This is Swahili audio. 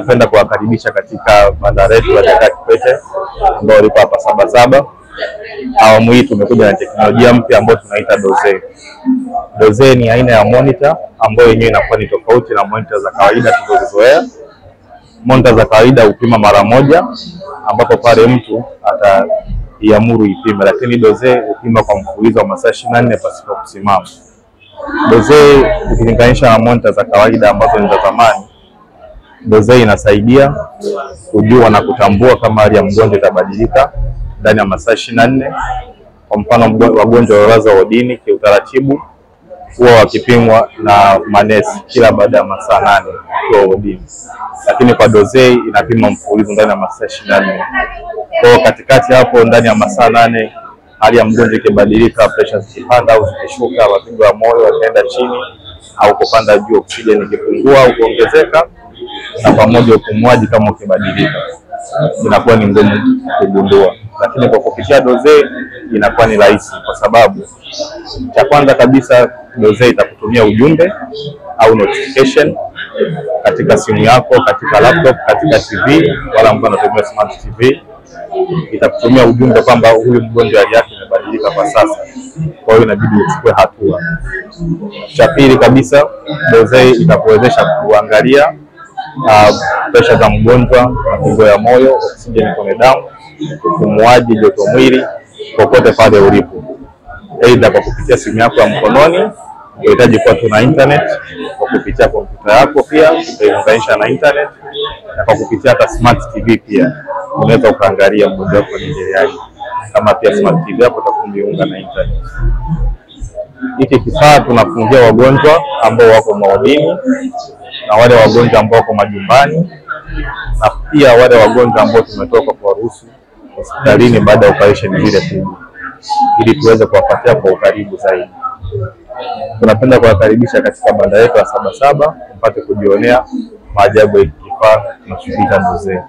tunapenda kuwakaribisha katika banda letu la Jakaya Kikwete ambao lipo hapa Sabasaba. Awamu hii tumekuja na teknolojia mpya ambayo tunaita Doze. Doze ni aina ya monitor ambayo yenyewe inakuwa ni tofauti na monitor za kawaida tulizozoea. Monitor za kawaida hupima mara moja ambapo pale mtu ataiamuru ipime, lakini Doze hupima kwa mfululizo wa masaa 24 pasipo kusimama. Doze ukilinganisha na monitor za kawaida ambazo ni za zamani, Doze inasaidia kujua na kutambua kama hali ya mgonjwa itabadilika ndani ya masaa 24. Kwa mfano wagonjwa walazwa wodini kiutaratibu huwa wakipimwa na manesi kila baada ya masaa 8 kwa wodini, lakini kwa Doze inapima mfululizo ndani ya masaa 24. Kwa katikati hapo ndani ya masaa 8 hali ya mgonjwa ikibadilika, pressure zikipanda au zikishuka, mapigo ya moyo yataenda chini au kupanda juu, oksijeni ikipungua au kuongezeka, na pamoja upumuaji kama ukibadilika, inakuwa ni ngumu kugundua. Lakini kwa kupitia Doze inakuwa ni rahisi, kwa sababu cha kwanza kabisa Doze itakutumia ujumbe au notification katika simu yako, katika laptop, katika TV, wala mtu anatumia smart TV, itakutumia ujumbe kwamba huyu mgonjwa hali yake imebadilika kwa sasa, kwa hiyo inabidi uchukue hatua. Cha pili kabisa, Doze itakuwezesha kuangalia pressure za mgonjwa, mapigo ya moyo, oksijeni kwenye damu, upumuaji, joto mwili, popote pale ulipo. Aidha kwa kupitia simu yako ya mkononi, unahitaji kuwa tuna internet, kwa kupitia kompyuta yako pia utaiunganisha na internet, na kwa kupitia hata smart TV pia unaweza ukaangalia mgonjwa wako anaendeleaje, kama pia smart TV yako utakuunga na internet. Hiki kifaa tunafungia wagonjwa ambao wako maodini na wale wagonjwa ambao wako majumbani, na pia wale wagonjwa ambao tumetoka kwa ruhusa hospitalini baada ya operation zile kubwa, ili tuweze kuwapatia kwa ukaribu zaidi. Tunapenda kuwakaribisha katika banda letu la Sabasaba mpate kujionea maajabu ya kifaa tunachokiita Doze.